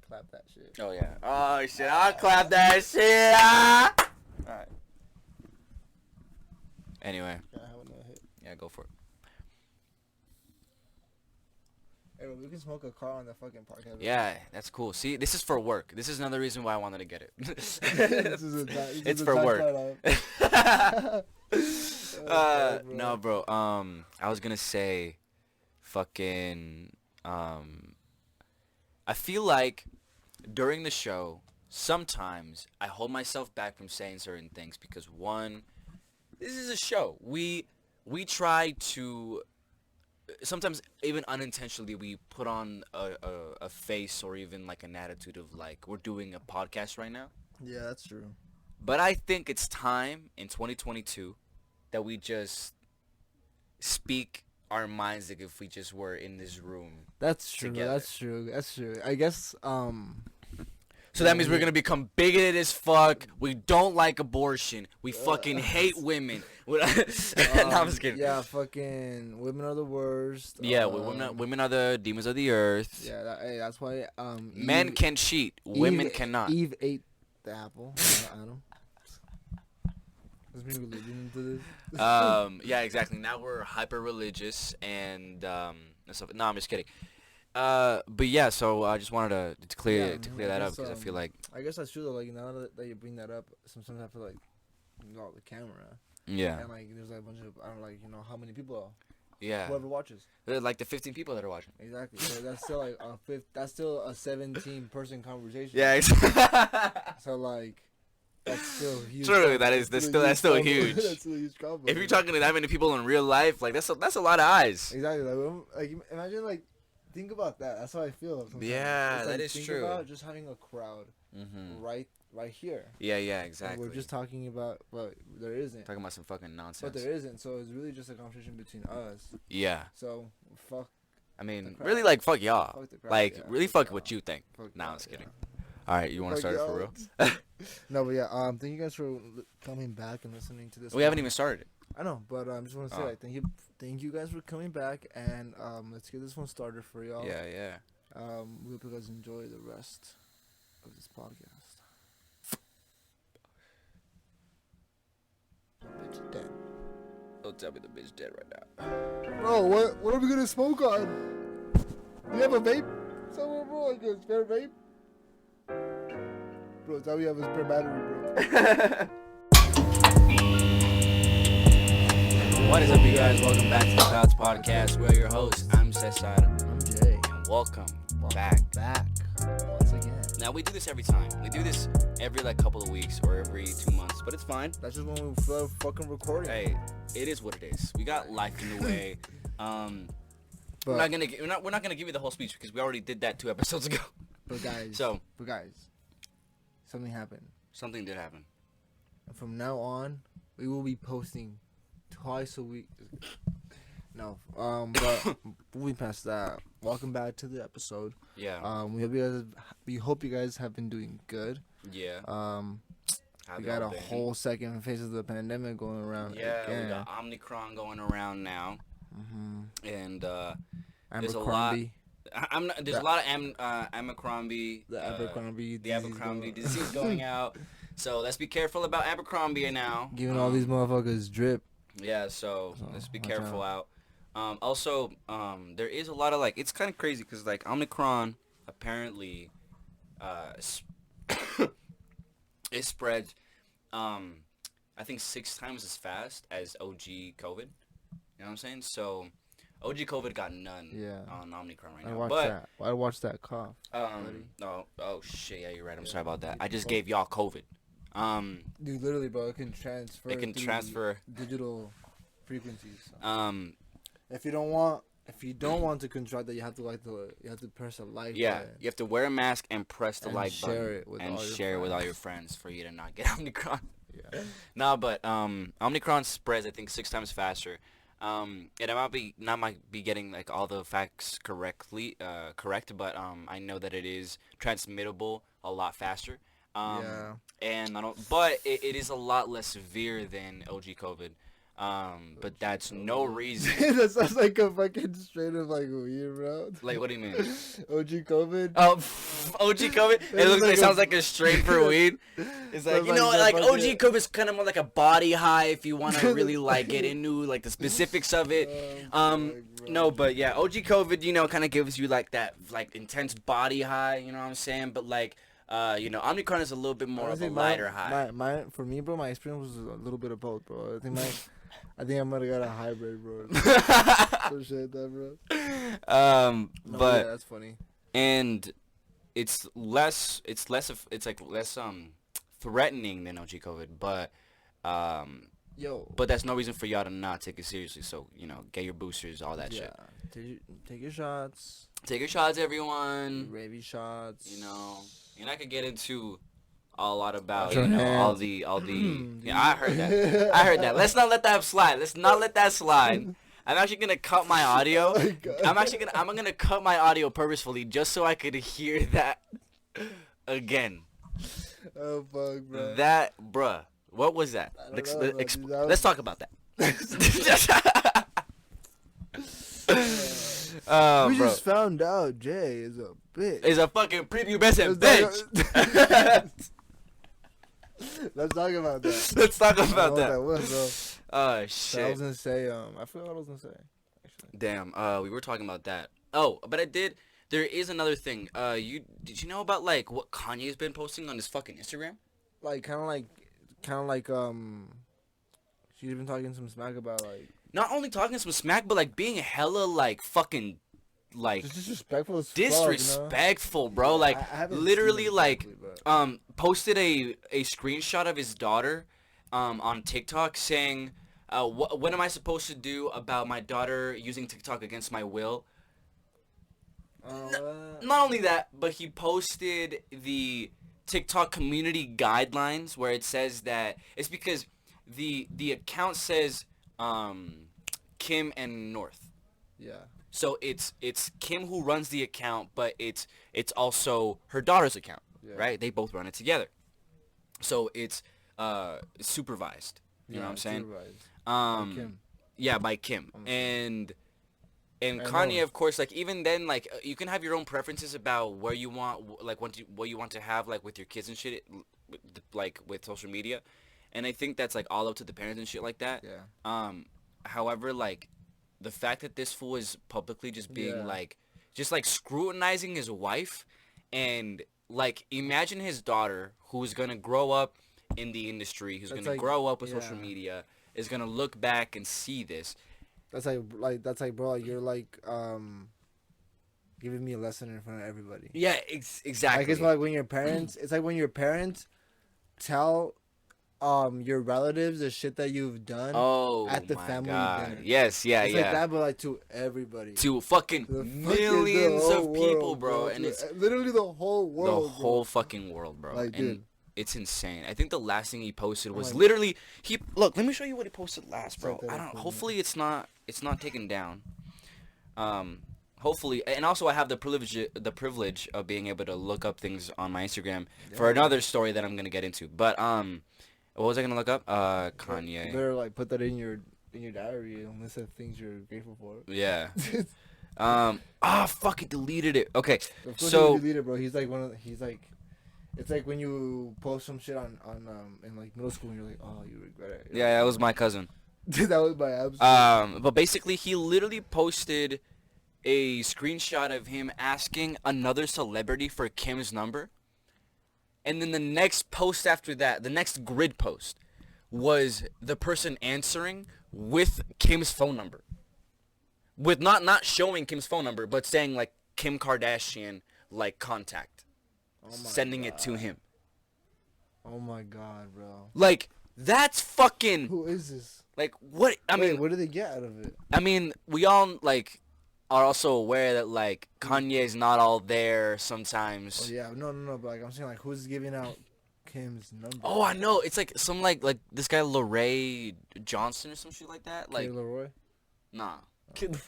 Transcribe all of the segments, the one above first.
clap that shit. Oh, yeah. Oh, shit. I'll clap that shit. Ah! All right. Anyway. Can I have another hit? Yeah, go for it. Hey, we can smoke a car on the fucking podcast. Yeah, that's cool. See, this is for work. This is another reason why I wanted to get it. It's for work. No, bro. I was gonna say, fucking. I feel like during the show, sometimes I hold myself back from saying certain things because one, this is a show. We try to. Sometimes even unintentionally we put on a face or even like an attitude of like we're doing a podcast right now. Yeah, that's true. But I think it's time in 2022 that we just speak our minds like if we just were in this room. That's true. Together. That's true. That's true. I guess So that means we're gonna become bigoted as fuck. We don't like abortion. We fucking hate women. No, I'm just kidding. Yeah, fucking women are the worst. Yeah, women are the demons of the earth. Yeah, that's why Men can cheat. Women cannot. Eve ate the apple. Adam. There's been religion into this. Yeah, exactly. Now we're hyper religious and stuff. No, I'm just kidding. But yeah, so I just wanted to clear that up because I feel like I guess that's true though. Like now that you bring that up, sometimes I feel like the camera. Yeah. And like there's like a bunch of I don't like how many people. Yeah. Whoever watches. Like the 15 people that are watching. Exactly. So that's still like that's still a 17-person conversation. Yeah. So like. That's still huge. True, that's still huge. That's still a huge combo. If you're talking to that many people in real life, like that's a lot of eyes. Exactly. Like imagine like think about that. That's how I feel. Sometimes. Yeah, it's that like, is think true. About just having a crowd right here. Yeah, exactly. And we're just talking about, but there isn't. Talking about some fucking nonsense. But there isn't. So it's really just a conversation between us. Yeah. So fuck. I mean, really, like fuck y'all. Fuck the crowd, like yeah, really fuck what you think. Fuck Nah, I'm just kidding. Yeah. All right, you want to start it for real? No, but yeah. Thank you guys for coming back and listening to this. We haven't even started it. I know, but I just want to say like thank you guys for coming back and let's get this one started for y'all. Yeah. We hope you guys enjoy the rest of this podcast. The bitch dead. Don't tell me the bitch dead right now. Bro, what are we gonna smoke on? You have a vape somewhere, bro? Like a spare vape? Bro, tell me you have a spare battery, bro. What is up, you guys? Welcome back to the Clouds Podcast. We're your hosts. I'm CESAR. I'm Jay. And welcome back once again. Now, we do this every time. We do this every, like, couple of weeks or every 2 months. But it's fine. That's just when we feel fucking recording. Hey, it is what it is. We got life in the way. We're not gonna give you the whole speech because we already did that 2 episodes ago. But guys, something happened. Something did happen. And from now on, we will be posting twice a week. No, but moving past that, welcome back to the episode. Yeah. We hope you guys have been doing good. Yeah. We got a whole second phase of the pandemic going around. Yeah, again. we got Omicron going around now. And there's a Abercrombie. lot. There's a lot of Abercrombie. The Abercrombie disease going out. So let's be careful about Abercrombie now. Giving all these motherfuckers drip. Yeah, so let's be careful out. Also, there is a lot of it's kind of crazy because Omicron apparently it spread I think 6 times as fast as OG COVID. You know what I'm saying? So OG COVID got none on Omicron right now. I watched that cough. Oh shit, yeah, you're right. I'm sorry about that. I just gave y'all COVID. Dude, literally, bro, it can transfer digital frequencies. If you don't want to contract that, you have to press a like button. You have to wear a mask and press the like button share it with all your friends for you to not get Omicron. Yeah. No, but Omicron spreads I think 6 times faster. And I might be getting all the facts correct, but I know that it is transmittable a lot faster. And but it is a lot less severe than OG COVID. But that's no reason. That sounds like a fucking straight up like weed, bro. Like, what do you mean? OG COVID. Oh, OG COVID. It sounds like a strain for weed. It's like, you know, like OG COVID is kind of more like a body high if you want to really like get into like the specifics of it. No, but yeah, OG COVID, you know, kind of gives you like that like intense body high. You know what I'm saying? But like. You know, Omicron is a little bit more of a lighter high. For me, bro, my experience was a little bit of both, bro. I think I might have got a hybrid, bro. Some shit like that, bro. But yeah, that's funny. And it's less threatening than OG COVID, but but that's no reason for y'all to not take it seriously. So, you know, get your boosters, all that shit. Take your shots. Take your shots, everyone. Rabies shots. You know, and I could get into a lot about all the yeah, I heard that. Let's not let that slide. I'm actually gonna cut my audio. I'm gonna cut my audio purposefully just so I could hear that again. Oh fuck, bro. That, bruh. What was that? Let's talk about that. We just found out Jay is a bitch. Is a fucking prepubescent bitch. Let's talk about that. Let's talk about that. That was, bro. Shit. So I was gonna say, I forgot what I was gonna say. Actually. Damn. We were talking about that. Oh, but there is another thing. Did you know about like what Kanye's been posting on his fucking Instagram? Like kind of like she's been talking some smack about like. Not only talking some smack, but like being hella like fucking like just disrespectful as disrespectful, fuck, you know? bro. Like I literally like posted a screenshot of his daughter on TikTok saying what am I supposed to do about my daughter using TikTok against my will? Not only that, but he posted the TikTok community guidelines where it says that it's because the account says Kim and North. Yeah. So it's Kim who runs the account, but it's also her daughter's account, right? They both run it together. So it's supervised. You know what I'm saying? Supervised. By Kim. Yeah, by Kim. And Kanye, of course, like even then, like you can have your own preferences about where you want, like what you want to have, like with your kids and shit, like with social media. And I think that's like all up to the parents and shit like that. Yeah. However, like the fact that this fool is publicly just being like scrutinizing his wife, and like imagine his daughter who's gonna grow up in the industry, who's gonna grow up with social media, is gonna look back and see this. That's like bro, like you're like giving me a lesson in front of everybody. Yeah, exactly. Like it's like when your parents, it's like when your parents tell your relatives the shit that you've done at the family dinner. Yes, yeah, it's like that, but like to everybody, to fucking millions of people, bro. And it's literally the whole world, the whole fucking world, bro. Like, and dude, it's insane. I think the last thing he posted was literally look. Let me show you what he posted last, bro. I don't. Hopefully, it's not taken down. Hopefully, and also I have the privilege of being able to look up things on my Instagram for another story that I'm gonna get into. But what was I gonna look up? Kanye. You better like put that in your diary and list of things you're grateful for. Yeah. Fuck, it deleted it. Okay, so deleted, bro. He's like it's like when you post some shit on in like middle school and you're like, oh, you regret it. Yeah, that was my cousin. That was my absolute. But basically he literally posted a screenshot of him asking another celebrity for Kim's number. And then the next post after that, the next grid post, was the person answering with Kim's phone number. With not showing Kim's phone number, but saying like Kim Kardashian like contact. Sending it to him. Oh my god, bro. Like that's fucking. Who is this? Like what? I mean, what do they get out of it? I mean, we all like are also aware that like Kanye's not all there sometimes. Oh yeah, no, but like I'm saying, like who's giving out Kim's number? Oh, I know. It's like some like this guy Leray Johnson or some shit like that. Like Kid Leroy? Nah. Kid.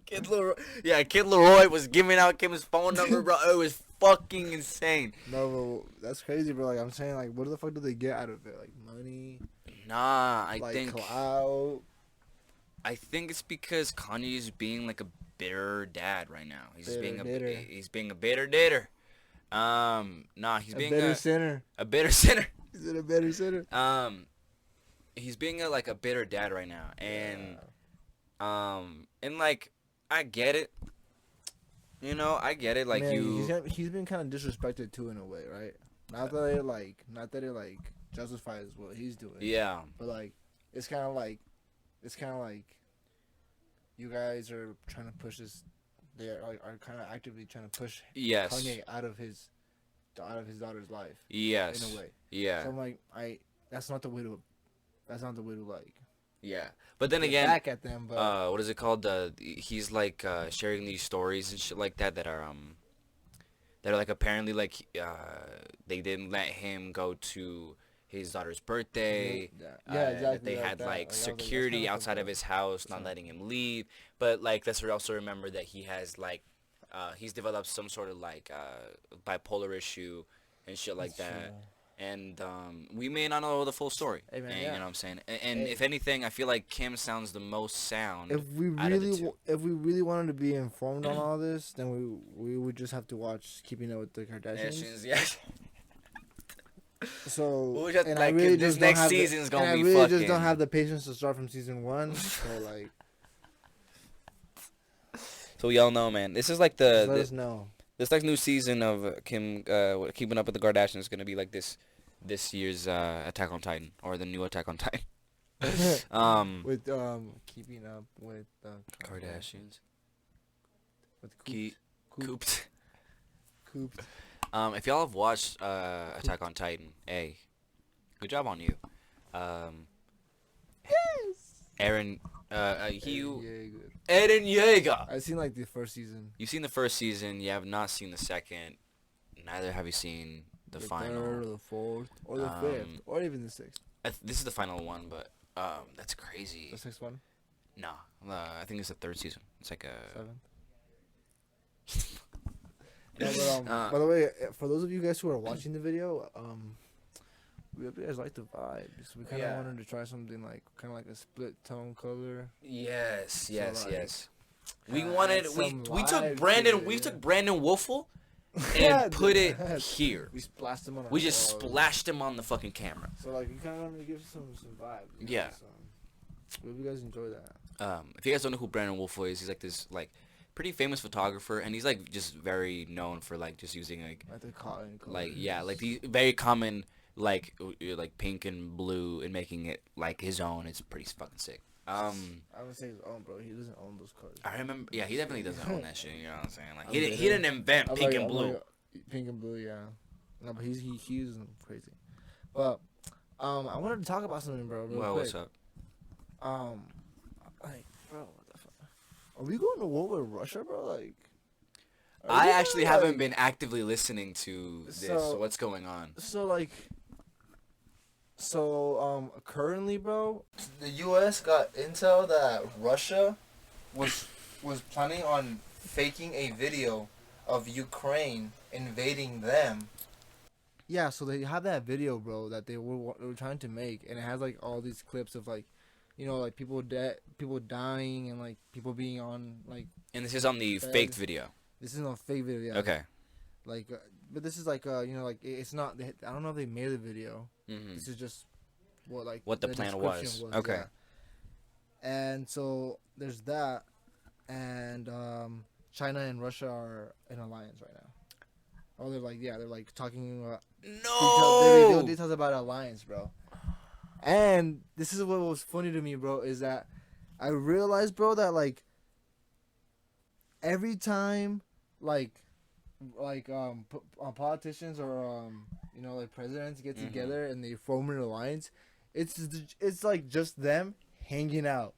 Kid Leroy. Yeah, Kid Leroy was giving out Kim's phone number, bro. It was fucking insane. No, bro, that's crazy, bro. Like I'm saying, like what the fuck do they get out of it? Like money. Nah, clout. I think it's because Kanye's being like a bitter dad right now. He's being a bitter dater. Nah, he's being bitter sinner. A bitter sinner. Is it a bitter sinner? He's being a bitter dad right now, and and like I get it. You know, I get it. Like, man, he's been kind of disrespected too in a way, right? Not that it justifies what he's doing. Yeah. But like, it's kind of like you guys are trying to push this. They are kind of actively trying to push Kanye out of his daughter's life. Yes. In a way. Yeah. So I'm like, that's not the way to like. Yeah. But then again, back at them. But what is it called? He's like sharing these stories and shit like that are like apparently like they didn't let him go to his daughter's birthday. Yeah, exactly. They had like security outside of his house, not letting him leave. But like let's also remember that he has like he's developed some sort of like bipolar issue and shit like that. True. And we may not know the full story. Hey, man, and, you know what I'm saying? And if anything, I feel like Kim sounds the most sound. If we really wanted to be informed on all this, then we would just have to watch Keeping Up with the Kardashians. Yes. So and like, I really this just next season's gonna be fucking. I really just don't have the patience to start from season 1. So like. So y'all know, man. This is like let us know. This like new season of Kim Keeping Up with the Kardashians is gonna be like this year's Attack on Titan, or the new Attack on Titan. With Keeping Up with the Kardashians. With Cooped. Cooped. If y'all have watched Attack on Titan, hey, good job on you. Yes. Eren Yeager. I've seen like the first season. You've seen the first season. You have not seen the second. Neither have you seen the final. Third, or the fourth, or the fifth, or even the sixth. This is the final one, but that's crazy. The sixth one? No, I think it's the third season. It's like a 7th. No, but, by the way, for those of you guys who are watching the video, we hope you guys like the vibe. So we kind of wanted to try something like kind of like a split tone color. Yes. We took Brandon Wolfel and put it here. We splashed him on. We just splashed him on the fucking camera. So like you kind of wanted to give some vibe. Yeah. So, we hope you guys enjoy that. If you guys don't know who Brandon Wolfel is, he's like this like pretty famous photographer, and he's like just very known for like just using like the cotton colors. like the very common like pink and blue and making it like his own. It's pretty fucking sick. I would say his own, bro. He doesn't own those colors. I remember. Yeah, he definitely doesn't own that shit. You know what I'm saying? Like he didn't invent pink and blue. Pink and blue, yeah. No, but he uses them crazy. But I wanted to talk about something, bro. Real quick. What's up? Like, bro, what the fuck? Are we going to war with Russia, bro? Like, I actually haven't been actively listening to this. So what's going on? So currently, bro, the U.S. got intel that Russia was planning on faking a video of Ukraine invading them. Yeah, so they have that video, bro, that they were trying to make, and it has like all these clips of like, you know, like people dying and like people being on like. And this is on the faked video. This is on fake video. Yeah. Okay. Like, but this is like you know, like it's not. I don't know if they made the video. Mm-hmm. This is just what the plan was. Okay. Yeah. And so there's that, and China and Russia are in alliance right now. Oh, they're like talking. No. Details about alliance, bro. And this is what was funny to me, bro, is that I realized, bro, that like every time politicians or you know, like presidents get together and they form an alliance, it's like just them hanging out.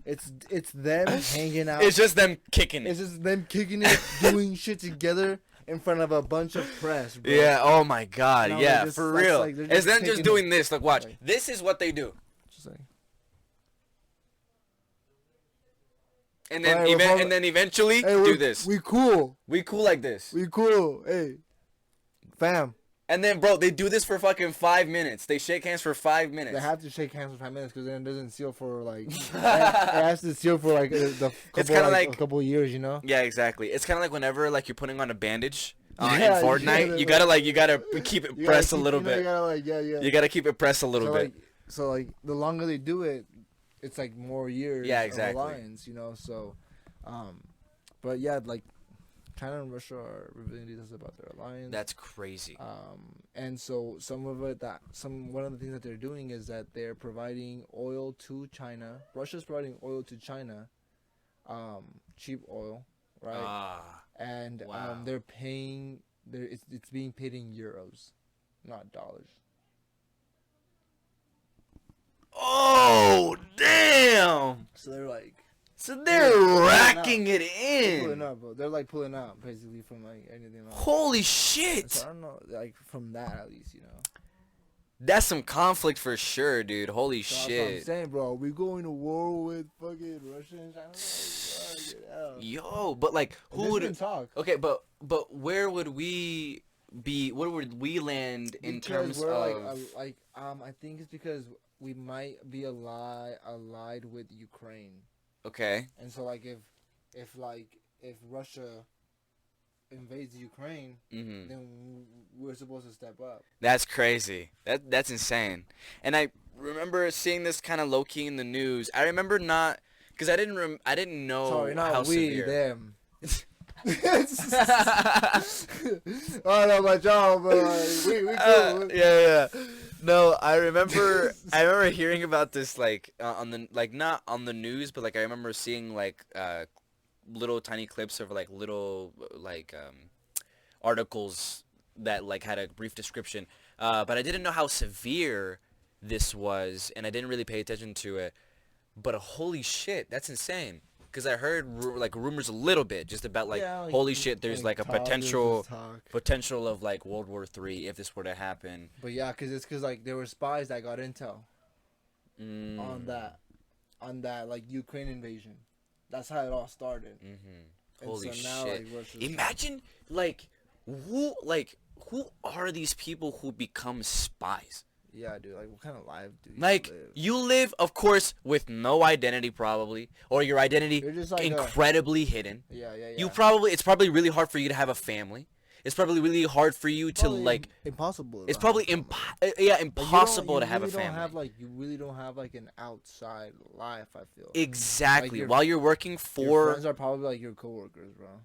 It's them hanging out. It's just them kicking it. It's just them kicking it, doing shit together in front of a bunch of press, bro. Yeah, oh my god, no, yeah, just, for real. It's them just doing this. Like, watch. Like, this is what they do. Just like, and then eventually hey, do this. We cool. We cool like this. We cool. Hey, fam. And then, bro, they do this for fucking 5 minutes. They shake hands for 5 minutes. They have to shake hands for 5 minutes because then it doesn't seal for like. It has to seal for like It's kinda like a couple of years, you know. Yeah, exactly. It's kind of like whenever like you're putting on a bandage in Yeah, Fortnite. You gotta keep it pressed a little bit. You gotta like yeah. You gotta keep it pressed a little bit. So like the longer they do it, it's like more years. Yeah, exactly. Of alliance, you know. So, but yeah, like China and Russia are revealing details about their alliance. That's crazy. And so one of the things that they're doing is that they're providing oil to China. Russia's providing oil to China, cheap oil, right? And wow. they're paying. It's being paid in euros, not dollars. Oh damn! So they're like. So they're racking it in. Pulling up, bro. They're like pulling out basically from like anything else. Holy shit! So I don't know, like from that at least, you know. That's some conflict for sure, dude. Holy So shit! that's what I'm saying, bro. We going to war with fucking Russia and China? Yo, but like, who would talk? Okay, but where would we be? Where would we land in terms we're of I think it's because we might be allied with Ukraine. Okay. And so like if Russia invades Ukraine, then we're supposed to step up. That's crazy. That's insane. And I remember seeing this kind of low key in the news. I remember not because I didn't know Sorry, not how we, severe. them. I don't know about y'all, but like, we cool. Yeah. No, I remember hearing about this like on the like not on the news, but like I remember seeing like little tiny clips of like little like articles that like had a brief description. But I didn't know how severe this was, and I didn't really pay attention to it. But holy shit, that's insane. Because I heard like rumors a little bit just about like, holy shit, there's like a potential of like World War III if this were to happen. But yeah, because like there were spies that got intel on that like Ukraine invasion. That's how it all started. Holy so now, shit! Like, Imagine who are these people who become spies? Yeah, dude. Like, what kind of life do you live? You live, of course, with no identity, probably, or your identity just like incredibly hidden. Yeah. It's probably really hard for you to have a family. It's probably really hard for you to like. Impossible. It's probably impossible to have a family. You really don't have like an outside life. I feel exactly while you're working for. Your friends are probably like your coworkers, bro.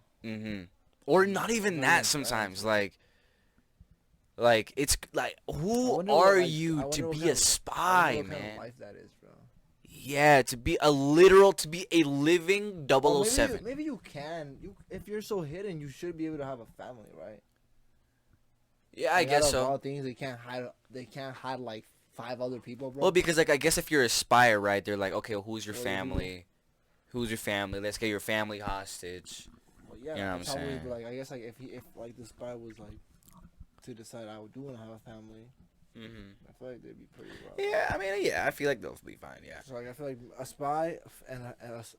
Or not even that sometimes, Like it's like who are you to be a spy, man? What kind of life that is, bro. Yeah, to be a living 007. Maybe you can. If you're so hidden, you should be able to have a family, right? Yeah, I guess so. All things they can't hide like 5 other people, bro. Well, because like I guess if you're a spy, right? They're like, okay, well, who's your family? Who's your family? Let's get your family hostage. Well, yeah, you know what I'm saying? Like I guess like if like the spy was like to decide I do want to have a family. I feel like they'd be pretty rough. Yeah, I mean, yeah, I feel like they'll be fine. Yeah. So like, I feel like a spy and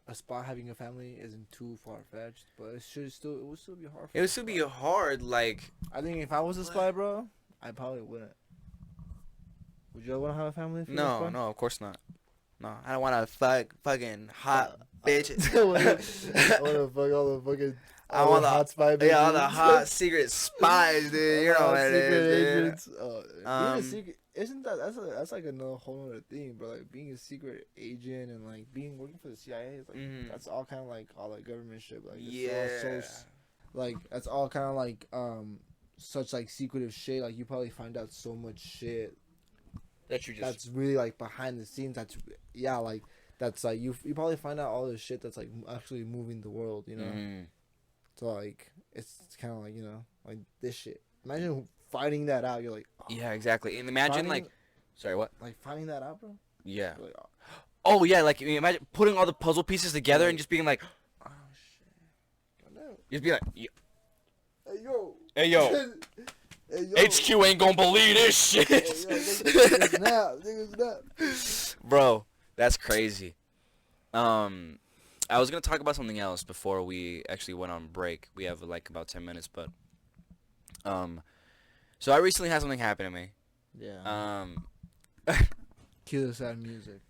a spy having a family isn't too far fetched, but it would still be hard. It would still be hard. Like, I think if I was a spy, bro, I probably wouldn't. Would you want to have a family? If no, of course not. No, I don't want to fucking hot bitches. I want to fuck all the fucking. I want the hot spy bitches. Yeah, all the hot secret spies, dude. You know what it is, agents. Being a secret, isn't that's like another whole other thing, bro? Like being a secret agent and like working for the CIA is like that's all kind of like all like government shit. Like that's all kind of like such like secretive shit. Like you probably find out so much shit that's really like behind the scenes. That's like you probably find out all this shit that's like actually moving the world. You know. So, like, it's kind of like, you know, like this shit. Imagine finding that out. You're like, oh. Yeah, exactly. And imagine, sorry, what? Like, finding that out, bro? Yeah. Like, oh, yeah, like, imagine putting all the puzzle pieces together and just being like, oh, shit. Just be like, hey, yo. Hey, yo. Hey, yo. HQ ain't gonna believe this shit. Hey, yo, niggas Bro, that's crazy. I was going to talk about something else before we actually went on break. We have like about 10 minutes, but So I recently had something happen to me. Yeah. Um, Cue the sad music.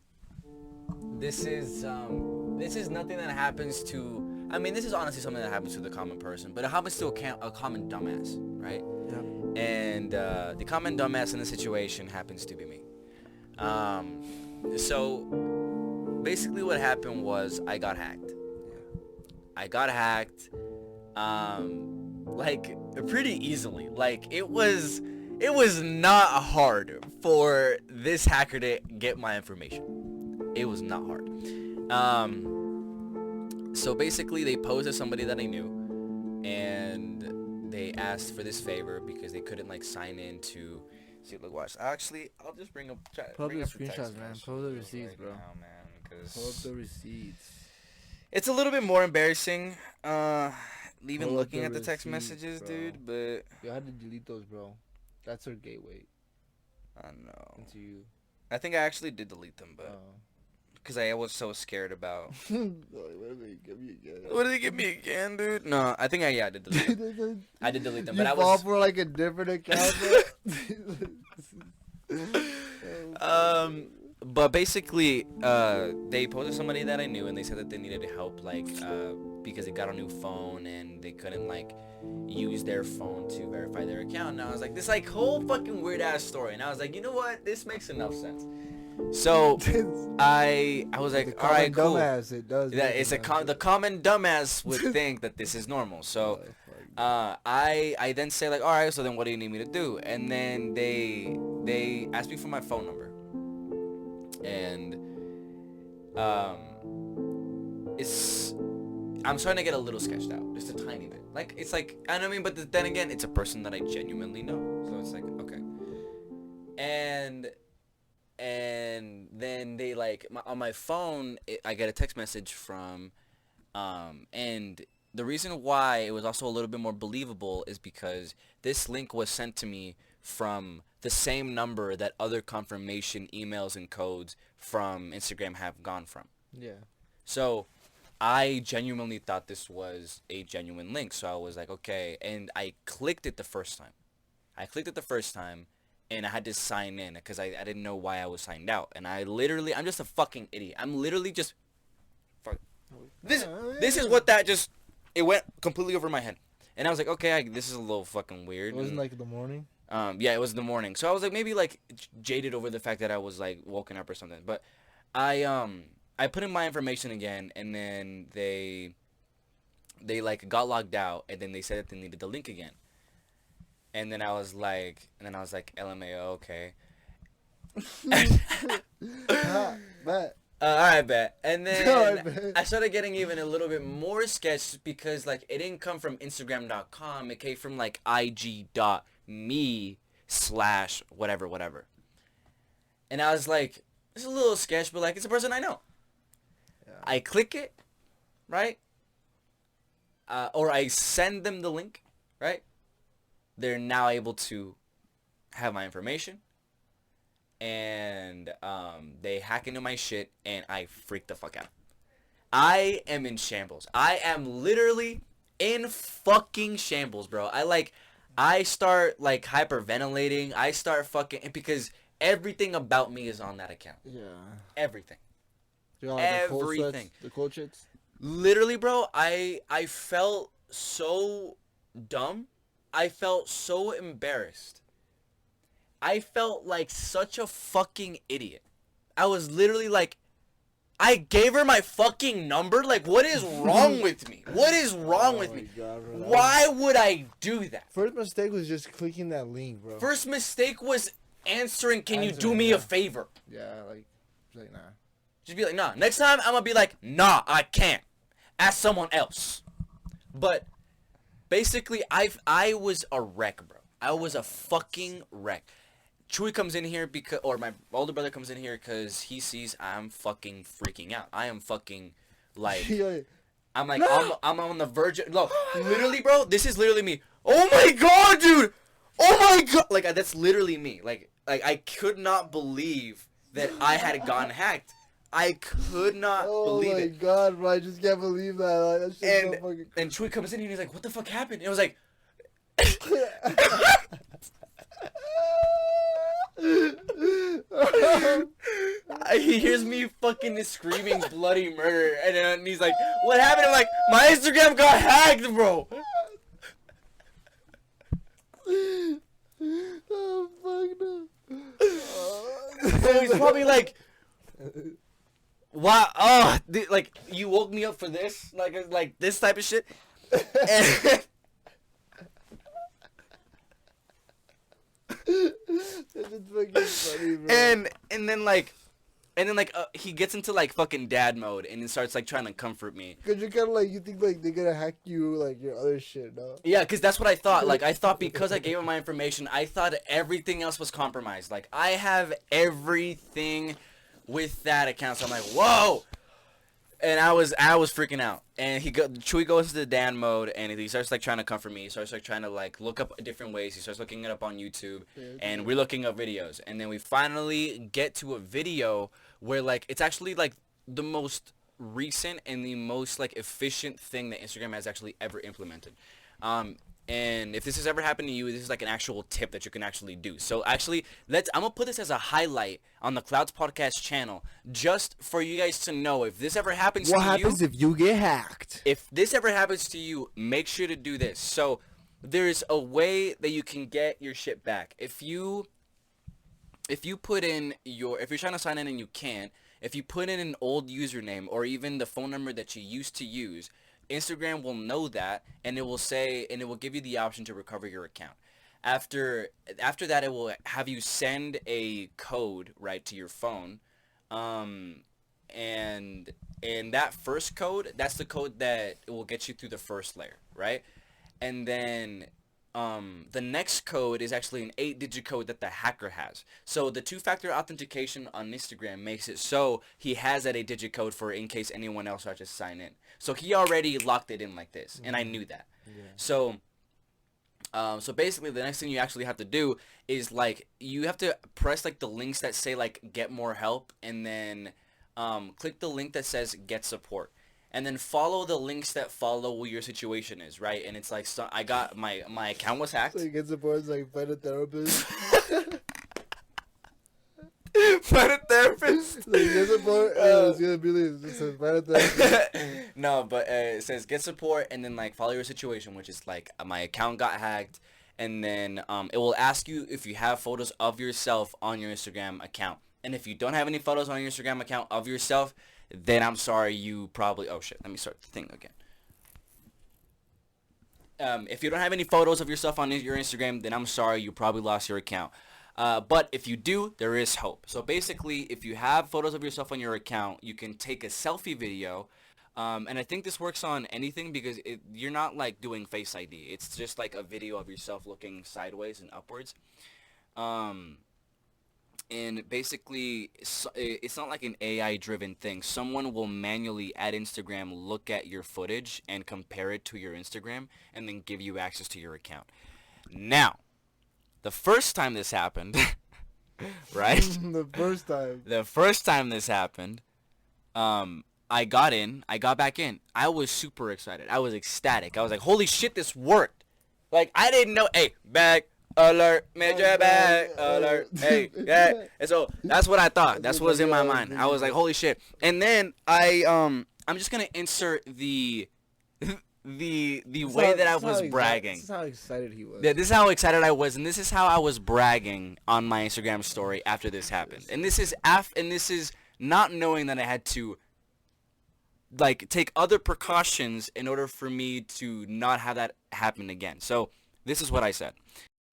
this is nothing that happens to. I mean, this is honestly something that happens to the common person, but it happens to a common dumbass, right? Yep. And the common dumbass in the situation happens to be me. So basically, what happened was I got hacked. I got hacked, like pretty easily. Like it was not hard for this hacker to get my information. It was not hard. So basically, they posed as somebody that I knew, and they asked for this favor because they couldn't like sign in to. See, look, watch. Actually, I'll just bring up. Pull up bring the up the text screenshots, man. message Pull the receipts, right bro. now, man, 'cause Pull up the receipts. it's a little bit more embarrassing, even Pull up looking the at the text receipts, messages, bro. dude. But You had to delete those, bro. That's her gateway I don't know. into you. I think I actually did delete them, but Oh. because I was so scared about. What did they give me again? What did they give me again, dude? No, I think I did delete them. I did delete them, but you I fall was. for like a different account, bro. But basically, they posted somebody that I knew, and they said that they needed help, like, because they got a new phone and they couldn't like use their phone to verify their account. And I was like, this like whole fucking weird ass story. And I was like, you know what? This makes enough sense. So I was like, all right, cool. Dumbass, it does. Yeah, it's the common dumbass would think that this is normal. So I then say like, all right, so then what do you need me to do? And then they asked me for my phone number, and I'm starting to get a little sketched out, just a tiny bit. Like it's like, I know what I mean, but then again, it's a person that I genuinely know, so it's like okay. And then they like on my phone, I get a text message from, and the reason why it was also a little bit more believable is because this link was sent to me from the same number that other confirmation emails and codes from Instagram have gone from. Yeah. So I genuinely thought this was a genuine link. So I was like, okay. And I clicked it the first time. And I had to sign in because I didn't know why I was signed out. And I'm just a fucking idiot. I'm literally just, fuck. This is what that just, it went completely over my head. And I was like, okay, this is a little fucking weird. It wasn't like the morning? Yeah, it was in the morning. So I was like maybe like jaded over the fact that I was like woken up or something. But I put in my information again, and then they like got logged out, and then they said that they needed the link again. And then I was like, LMAO, okay. Bet. Alright, bet. And then Alright, bet. I started getting even a little bit more sketched because like it didn't come from Instagram.com. It came from like IG.me/whatever. And I was like, it's a little sketch, but like it's a person I know. Yeah. I click it, right? Or I send them the link, right? They're now able to have my information, and they hack into my shit, and I freak the fuck out. I am in shambles. I am literally in fucking shambles, bro. I start like hyperventilating. I start fucking, because everything about me is on that account. Yeah. Everything. Everything. The cold shits. Literally, bro. I felt so dumb. I felt so embarrassed. I felt like such a fucking idiot. I was literally like, I gave her my fucking number? Like, what is wrong with me? What is wrong with me? God, why would I do that? First mistake was just clicking that link, bro. First mistake was answering, can you do me a favor? Yeah, like nah. Just be like, nah. Next time, I'm gonna be like, nah, I can't. Ask someone else. But basically, I was a wreck, bro. I was a fucking wreck. Chewy comes in here or my older brother comes in here because he sees I'm fucking freaking out. I am fucking like, I'm like, I'm on the verge of, look, literally, bro, this is literally me. Oh my god, dude. Oh my god. Like, that's literally me. Like I could not believe that I had gotten hacked. I could not believe it. Oh my god, bro, I just can't believe that. Like, that shit's so fucking... And Chewy comes in and he's like, what the fuck happened? And I was like, He hears me fucking screaming bloody murder, and then he's like, "What happened?" I'm like, "My Instagram got hacked, bro." Oh fuck no. So he's probably like, "Wow, oh, like you woke me up for this, like this type of shit." That's fucking funny, bro. And then he gets into like fucking dad mode and he starts like trying to comfort me. Cause you're kind of like, you think like they're gonna hack you like your other shit, no? Yeah, cause that's what I thought. Like I thought because I gave him my information, I thought everything else was compromised. Like I have everything with that account, so I'm like, whoa. And I was freaking out. And Chewy goes into the Dan mode, and he starts like trying to comfort me. He starts like trying to like look up different ways. He starts looking it up on YouTube, and we're looking up videos. And then we finally get to a video where like it's actually like the most recent and the most like efficient thing that Instagram has actually ever implemented. And if this has ever happened to you, this is like an actual tip that you can actually do. So actually, I'm gonna put this as a highlight on the Clouds Podcast channel, just for you guys to know if this ever happens to you. What happens if you get hacked? If this ever happens to you, make sure to do this. So there's a way that you can get your shit back. If you put in if you're trying to sign in and you can't, if you put in an old username or even the phone number that you used to use, Instagram will know that, and it will give you the option to recover your account. After that, it will have you send a code right to your phone, and that first code, that's the code that will get you through the first layer, right? And then the next code is actually an 8-digit code that the hacker has. So the two-factor authentication on Instagram makes it so he has that 8-digit code for in case anyone else tries to sign in. So he already locked it in like this, and I knew that. Yeah. So basically the next thing you actually have to do is like you have to press like the links that say like get more help, and then click the link that says get support. And then follow the links that follow what your situation is, right? And it's like, so I got my account was hacked. So you get support, like find a therapist. Find a therapist. Like get support. It's gonna be like, it says find a therapist. No, but it says get support, and then like follow your situation, which is like my account got hacked, and then it will ask you if you have photos of yourself on your Instagram account, and if you don't have any photos on your Instagram account of yourself, then I'm sorry, you probably... Oh, shit. Let me start the thing again. If you don't have any photos of yourself on your Instagram, then I'm sorry, you probably lost your account. But if you do, there is hope. So basically, if you have photos of yourself on your account, you can take a selfie video. And I think this works on anything because you're not, like, doing Face ID. It's just, like, a video of yourself looking sideways and upwards. And basically, it's not like an AI-driven thing. Someone will manually, at Instagram, look at your footage and compare it to your Instagram and then give you access to your account. Now, the first time this happened, right? The first time this happened, I got back in. I was super excited. I was ecstatic. I was like, holy shit, this worked. Like, I didn't know. Hey, back. Alert, major bag, alert, hey, yeah. And so that's what I thought. That's what was in my mind. I was like, holy shit. And then I'm just gonna insert the way that I was bragging. This is how excited he was. Yeah, this is how excited I was, and this is how I was bragging on my Instagram story after this happened. And this is not knowing that I had to like take other precautions in order for me to not have that happen again. So this is what I said.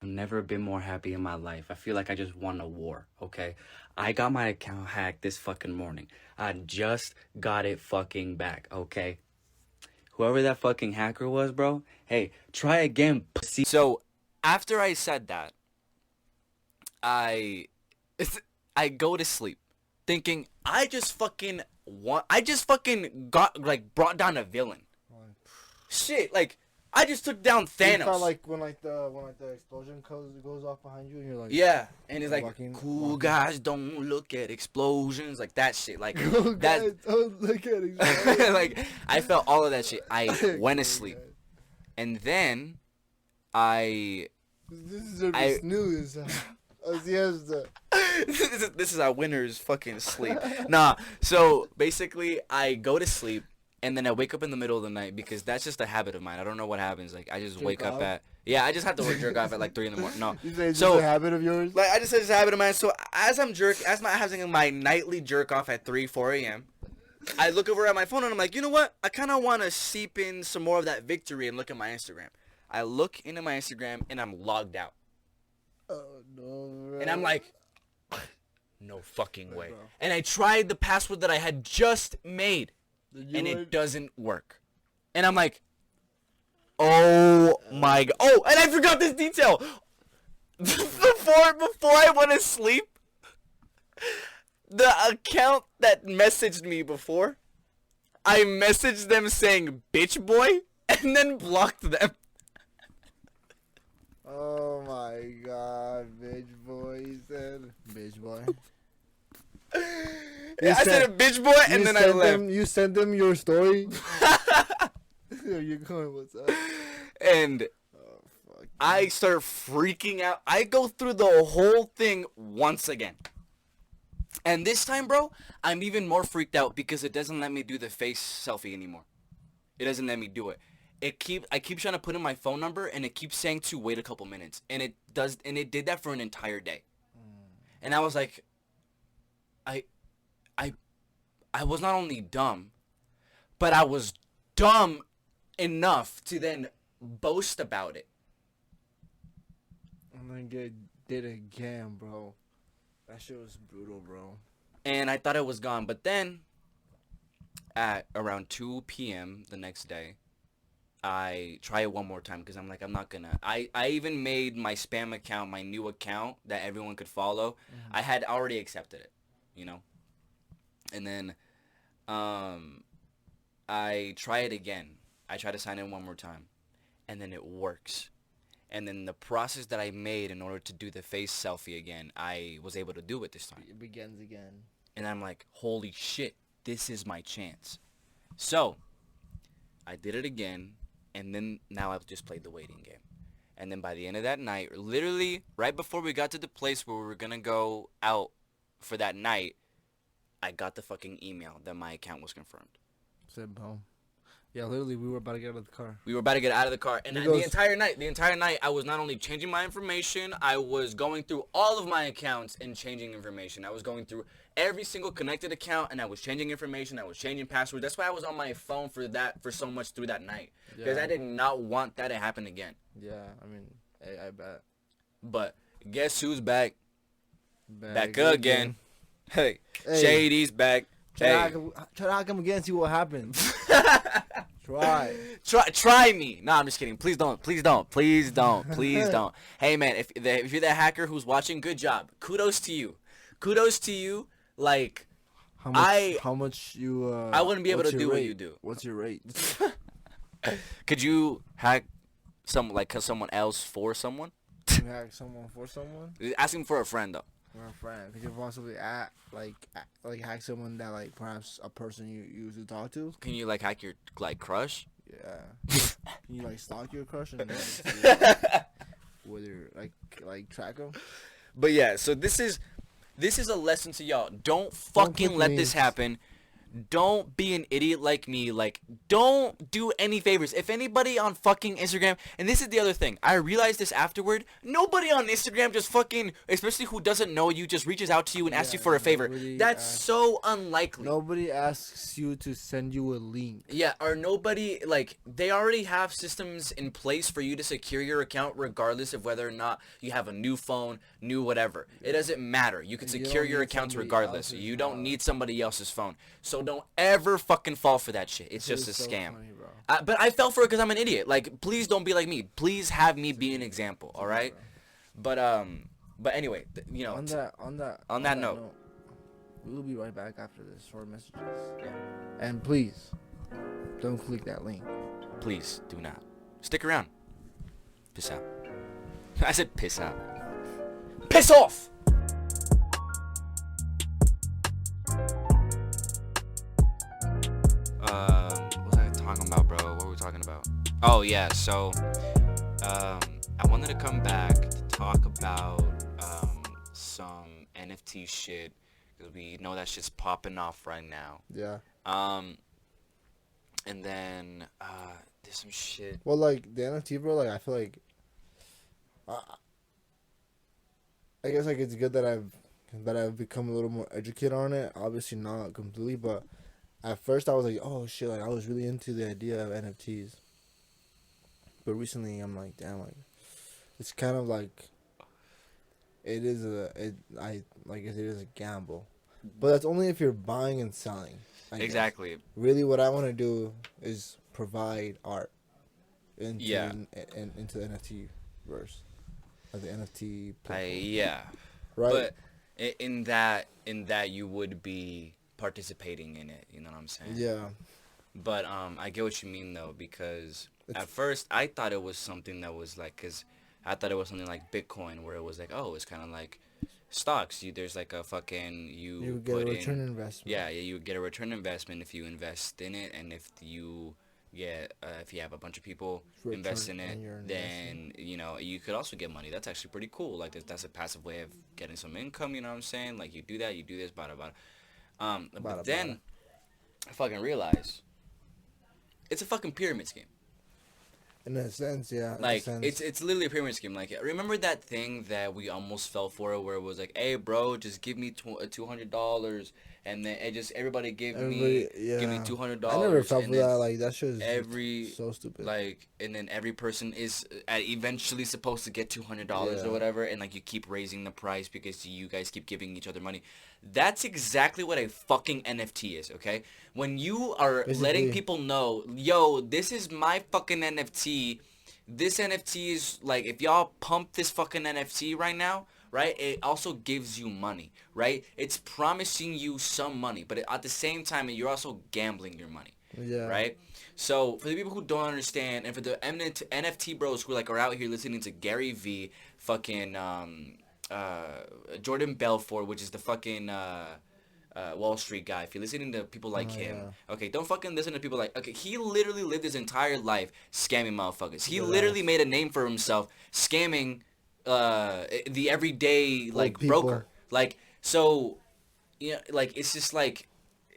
I've never been more happy in my life. I feel like I just won a war, okay? I got my account hacked this fucking morning. I just got it fucking back, okay? Whoever that fucking hacker was, bro, hey, try again, pussy. So, after I said that, I go to sleep thinking I just fucking got, like, brought down a villain. Shit, like, I just took down Thanos. You felt like when the explosion goes off behind you and you're like, yeah, and it's like cool guys don't look at explosions, like that shit, like cool that. Guys don't look at explosions. Like I felt all of that shit. I went to sleep, and then this is a snooze. A siesta. This is our winner's fucking sleep. Nah, so basically I go to sleep and then I wake up in the middle of the night because that's just a habit of mine. I don't know what happens. Like I just Jerk wake up off? at I just have to jerk off at like 3 in the morning. No. You say it's So- just a habit of yours? Like I just said it's a habit of mine. So as I'm having my nightly jerk off at 4 a.m. I look over at my phone and I'm like, you know what? I kind of want to seep in some more of that victory and look at my Instagram. I look into my Instagram and I'm logged out. Oh, no, bro. And I'm like, no fucking way. Bro. And I tried the password that I had just made, Did you and win? it doesn't work. And I'm like, oh my god. Oh, and I forgot this detail. before I went to sleep, the account that messaged me before, I messaged them saying bitch boy and then blocked them. Oh my god, bitch boy, he said. Bitch boy. I said a bitch boy and then I left. You sent them your story? You're going, what's up? And Oh, fuck. I start freaking out. I go through the whole thing once again. And this time, bro, I'm even more freaked out because it doesn't let me do the face selfie anymore. It doesn't let me do it. I keep trying to put in my phone number and it keeps saying to wait a couple minutes. And it did that for an entire day. And I was like, I was not only dumb, but I was dumb enough to then boast about it. And then did it again, bro. That shit was brutal, bro. And I thought it was gone. But then, at around 2 p.m. the next day, I try it one more time because I'm like, I'm not gonna. I even made my spam account, my new account that everyone could follow. I had already accepted it, you know. And then, I try it again. I try to sign in one more time, and then it works. And then the process that I made in order to do the face selfie again, I was able to do it this time. It begins again. And I'm like, holy shit, this is my chance. So, I did it again, and then now I've just played the waiting game. And then by the end of that night, literally right before we got to the place where we were going to go out for that night, I got the fucking email that my account was confirmed. Said boom. Yeah, literally, we were about to get out of the car. We were about to get out of the car. And He the goes- entire night, I was not only changing my information, I was going through all of my accounts and changing information. I was going through every single connected account, and I was changing information. I was changing passwords. That's why I was on my phone for so much through that night. Because Yeah. I did not want that to happen again. Yeah, I mean, I bet. But guess who's back? Back again. Hey, Hey. Shady's back. Try Hey. to knock him again, see what happens. Try. Try me. No, I'm just kidding. Please don't. Please don't. Please don't. Please don't. Hey, man, if you're the hacker who's watching, good job. Kudos to you. Kudos to you. Like, How much you? I wouldn't be able what's to your do what rate? you do. What's your rate? Could you hack someone else for someone? You hack someone for someone? Asking for a friend though. Or a friend? Could you possibly like hack someone that like perhaps a person you usually talk to? Can you like hack your crush? Yeah. Can you like stalk your crush and like, whether like track them? But yeah, so this is a lesson to y'all. Don't fucking click let links. this happen. Don't be an idiot like me. Like, don't do any favors. If anybody on fucking Instagram, and this is the other thing, I realized this afterward, nobody on Instagram just fucking, especially who doesn't know you, just reaches out to you and asks you Yeah, for a favor. nobody That's asks- so unlikely. Nobody asks you to send you a link. Yeah, or nobody, like, they already have systems in place for you to secure your account regardless of whether or not you have a new phone, new whatever. It doesn't matter. You can And you secure don't your need accounts somebody regardless. else's You don't phone. need somebody else's phone. So don't ever fucking fall for that shit. It's just a It's so scam. funny, bro. But I fell for it because I'm an idiot. Like, please don't be like me. Please have me be an example, all right? But anyway, you know, On that note. we'll be right back after this short messages. Yeah. And please, don't click that link. please do not. Stick around. Piss out. I said piss out. Piss off! What was I talking about, bro? What were we talking about? Oh, yeah, so, I wanted to come back to talk about, NFT shit because we know that shit's popping off right now. Yeah. And then there's some shit. Well, like the NFT, bro. Like I feel like, I guess like it's good that I've become a little more educated on it. Obviously not completely, but at first I was like, oh shit, like I was really into the idea of NFTs. But recently I'm like, damn, like it's kind of like it is it is a gamble. But that's only if you're buying and selling. I guess. Exactly. Really, what I want to do is provide art into Yeah. into the NFT verse, like the NFT. Yeah. Right. But in that you would be participating in it. You know what I'm saying? Yeah. But I get what you mean though, because at first I thought it was something that was like, cause I thought it was something like Bitcoin, where it was like, oh, it's kind of like stocks. There's like a fucking You would get a return investment. Yeah, you would get a return investment if you invest in it, and if you if you have a bunch of people invest in it, then you could also get money. That's actually pretty cool. Like that's a passive way of getting some income. You know what I'm saying? Like you do that, you do this, blah blah blah. But then I fucking realized it's a fucking pyramid scheme. In a sense, yeah. Like it's literally a pyramid scheme. Like remember that thing that we almost fell for, where it was like, hey bro, just give me $200, and then everybody give me $200. I never fell for that. Like that shit is so stupid. Like, and then every person is eventually supposed to get $200 or whatever, and like you keep raising the price because you guys keep giving each other money. That's exactly what a fucking NFT is, okay? When you are letting people know, yo, this is my fucking NFT. This NFT is like, if y'all pump this fucking NFT right now, right? It also gives you money, right? It's promising you some money, but at the same time, you're also gambling your money. Yeah. Right? So for the people who don't understand, and for the NFT bros who are out here listening to Gary V, fucking Jordan Belfort, which is the fucking Wall Street guy. If you're listening to people like him, okay, don't fucking listen to people like, okay, he literally lived his entire life scamming motherfuckers. He literally made a name for himself scamming the everyday like broker. Like, so like it's just like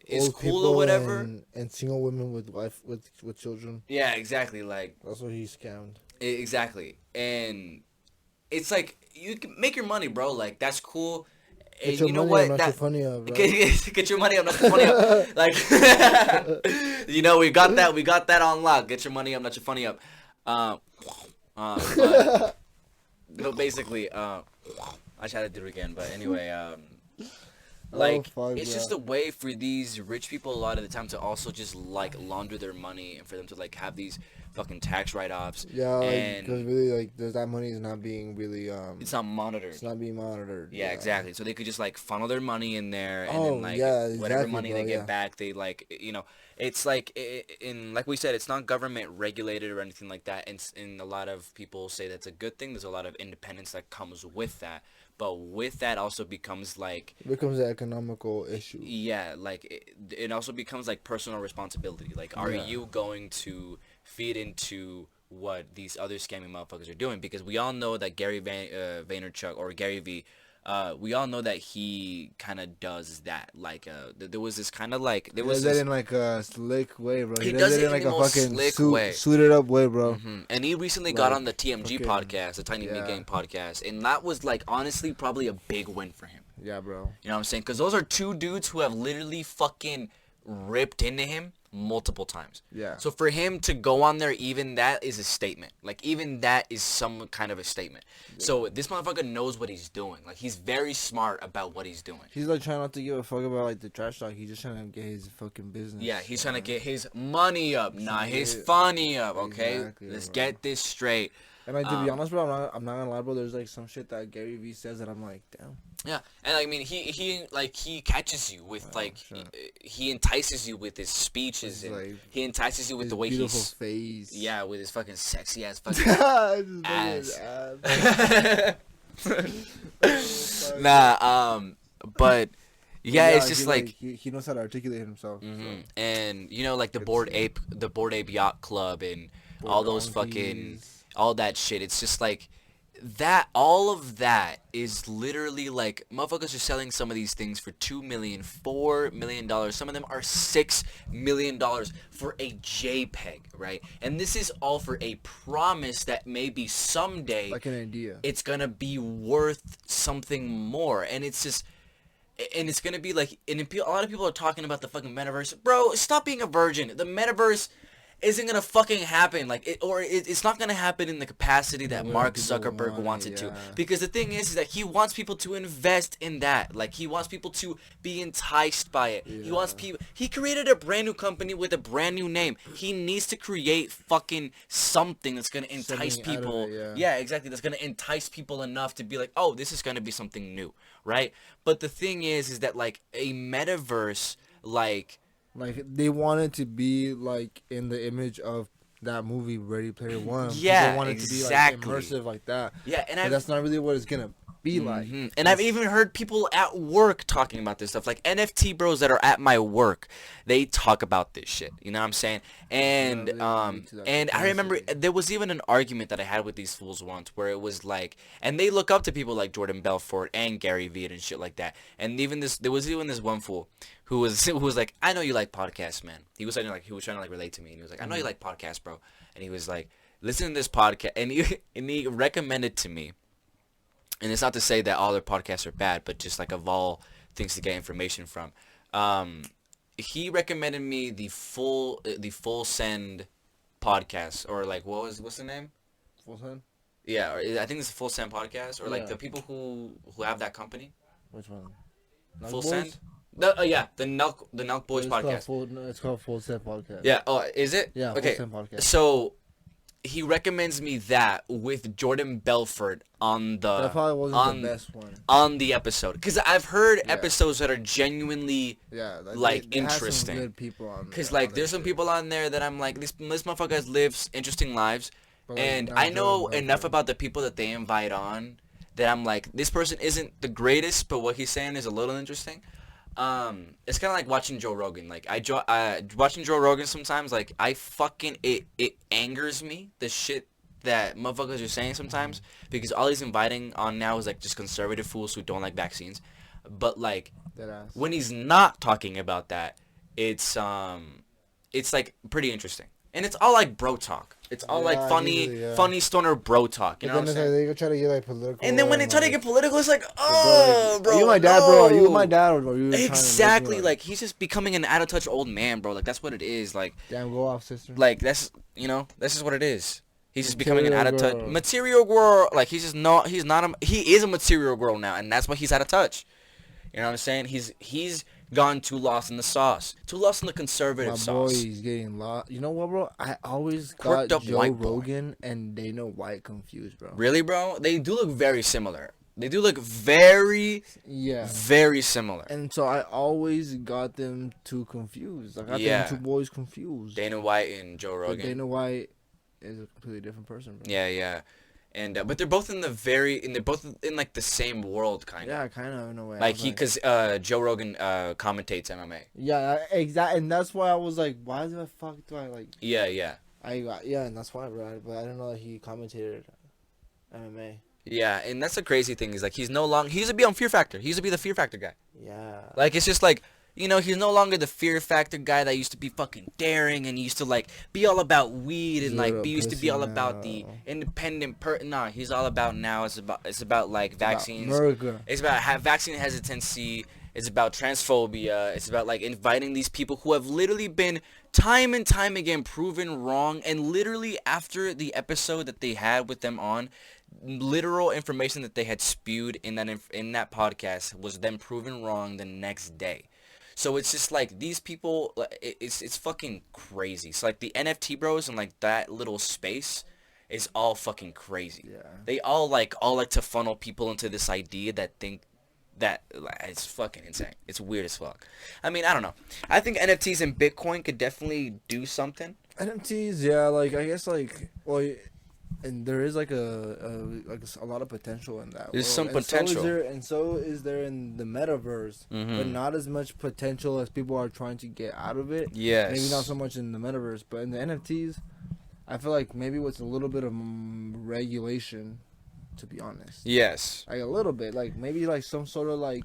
it's cool or whatever. And single women with children. Yeah, exactly. Like that's what he scammed. Exactly. And it's like you can make your money, bro. Like that's cool. And you know what? Get your money up, not your funny up. Like we got that. We got that on lock. Get your money up, not your funny up. But basically, I tried to do it again. But anyway, it's just a way for these rich people a lot of the time to also just like launder their money, and for them to like have these fucking tax write-offs. Yeah, because really like that money is not being really it's not monitored. It's not being monitored. Yeah, exactly. So they could just like funnel their money in there, and then whatever money they get back, they like it's like in like we said, it's not government regulated or anything like that. And a lot of people say that's a good thing. There's a lot of independence that comes with that. But with that also becomes like... It becomes an economical issue. Yeah, like it also becomes like personal responsibility. Like, are you going to feed into what these other scamming motherfuckers are doing? Because we all know that Gary Vaynerchuk or Gary V, we all know that he kind of does that. Like, there was this kind of like... He does that in like a slick way, bro. He does it in like a fucking suited up way, bro. Mm-hmm. And he recently got on the TMG podcast, the Tiny Meat Gang podcast, and that was like honestly probably a big win for him. Yeah, bro. You know what I'm saying? Because those are two dudes who have literally fucking ripped into him multiple times. Yeah. So for him to go on there, even that is a statement. Like, even that is some kind of a statement. Yeah. So this motherfucker knows what he's doing. Like, he's very smart about what he's doing. He's like trying not to give a fuck about like the trash talk. He's just trying to get his fucking business. Yeah, he's trying to get his money up, not his funny up. Okay, exactly, let's get this straight. And like, to be honest, bro, I'm not gonna lie, bro. There's like some shit that Gary V says that I'm like, damn. Yeah, and I mean, he catches you with he entices you with his speeches, and like, he entices you with the way he's face. Yeah, with his fucking sexy ass fucking ass. But yeah, it's just like he knows how to articulate himself. Mm-hmm. So. And like the Bored Ape Yacht Club and all those fucking all that shit. It's just like that all of that is literally like motherfuckers are selling some of these things for $2 million, $4 million. Some of them are $6 million for a JPEG, right? And this is all for a promise that maybe someday Like an idea. it's gonna be worth something more. And it's just, and it's gonna be like, and a lot of people are talking about the fucking metaverse. Bro, stop being a virgin. The metaverse isn't gonna fucking happen. Like it's not gonna happen in the capacity that Mark Zuckerberg wants it to. Because the thing is that he wants people to invest in that. Like he wants people to be enticed by it. He wants people. He created a brand new company with a brand new name. He needs to create fucking something that's gonna entice people. Yeah, exactly. That's gonna entice people enough to be like, oh, this is gonna be something new, right? But the thing is that like a metaverse, like they wanted to be like in the image of that movie Ready Player One. Yeah, they wanted exactly. to be like immersive like that. Yeah, and that's not really what it's gonna be like. And I've even heard people at work talking about this stuff, like NFT bros that are at my work. They talk about this shit. You know what I'm saying? And and I remember there was even an argument that I had with these fools once where it was like, and they look up to people like Jordan Belfort and Gary Vee and shit like that. And even there was this one fool who was like, I know you like podcasts, man. He was trying to like relate to me, and he was like, I know you like podcasts, bro. And he was like, listen to this podcast, and he recommended to me. And it's not to say that all their podcasts are bad, but just like of all things to get information from. He recommended me the full send podcast, or like what's the name? Full Send? Yeah, or I think it's Full Send podcast, or like the people who have that company. Which one? Full Send? The Nelk Boys podcast. It's called Full Send podcast. Yeah. Oh, is it? Yeah. Okay. Full Send podcast. So he recommends me that with Jordan Belfort on the that probably wasn't the best one on the episode, because I've heard episodes that are genuinely like they interesting. Have some good people on. Because like there's some people on there that I'm like, this motherfucker lives interesting lives, but, and I know enough about the people that they invite on that I'm like, this person isn't the greatest, but what he's saying is a little interesting. It's kind of like watching Joe Rogan. Like watching Joe Rogan sometimes, like I fucking it angers me the shit that motherfuckers are saying sometimes, because all he's inviting on now is like just conservative fools who don't like vaccines. But like when he's not talking about that, it's like pretty interesting. And it's all like bro talk. It's all like funny stoner bro talk. You know what I'm saying? They try to get like political. And then when they try to get political, it's like, oh, bro. Are you my dad, bro? Are you my dad, or are you exactly? Like he's just becoming an out of touch old man, bro. Like that's what it is. Like damn, go off, sister. Like that's this is what it is. He's just becoming an out of touch material girl. Like he is a material girl now, and that's why he's out of touch. You know what I'm saying? He's gone too lost in the sauce, too lost in the conservative sauce. My boy, he's getting lost. You know what, bro? I always got Joe Rogan and Dana White confused, bro. Really, bro? They do look very similar. They do look very similar. And so I always got them too confused. I got them two boys confused. Dana White and Joe Rogan. But Dana White is a completely different person, bro. Yeah. And but they're both they're both in like the same world, kind of. Yeah, kind of in a way. Like because Joe Rogan commentates MMA. Yeah, exactly, and that's why I was like, why the fuck do I like? Yeah. And that's why, bro. But I didn't know that he commentated MMA. Yeah, and that's the crazy thing is like he used to be on Fear Factor. He used to be the Fear Factor guy. Yeah. Like it's just like, he's no longer the Fear Factor guy that used to be fucking daring and used to like be all about weed and like used to be all about the independent Nah, he's all about now. It's about like vaccines. It's about vaccine hesitancy. It's about transphobia. It's about like inviting these people who have literally been time and time again proven wrong. And literally after the episode that they had with them on, literal information that they had spewed in that podcast was them proven wrong the next day. So it's just like these people, it's fucking crazy. It's like the NFT bros and like that little space is all fucking crazy. Yeah. They all like to funnel people into this idea that think that it's fucking insane. It's weird as fuck. I mean, I don't know. I think NFTs and Bitcoin could definitely do something. NFTs, yeah, like I guess like and there is like a lot of potential in that. There's some potential. So is there in the metaverse, but not as much potential as people are trying to get out of it. Yes. Maybe not so much in the metaverse, but in the NFTs, I feel like maybe with a little bit of regulation, to be honest. Yes. Like a little bit, like maybe like some sort of like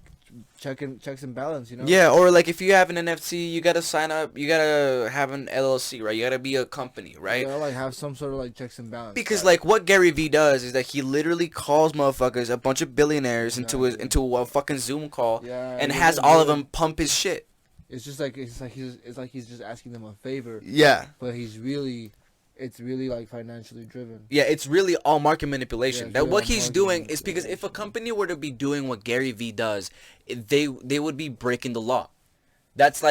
checks and balance, you know? Yeah, or like if you have an NFT, you gotta sign up. You gotta have an LLC, right? You gotta be a company, right? You gotta like have some sort of like checks and balance. Because like what Gary Vee does is that he literally calls motherfuckers, a bunch of billionaires, Exactly. into a fucking Zoom call, Yeah, and it has isn't all of good. them pump his shit. It's just like he's just asking them a favor, Yeah. but it's really like financially driven. Yeah, it's really all market manipulation. Yeah, it's That really what all he's market doing is because if a manipulation. company were to be doing what Gary Vee does, they would be breaking the law. That's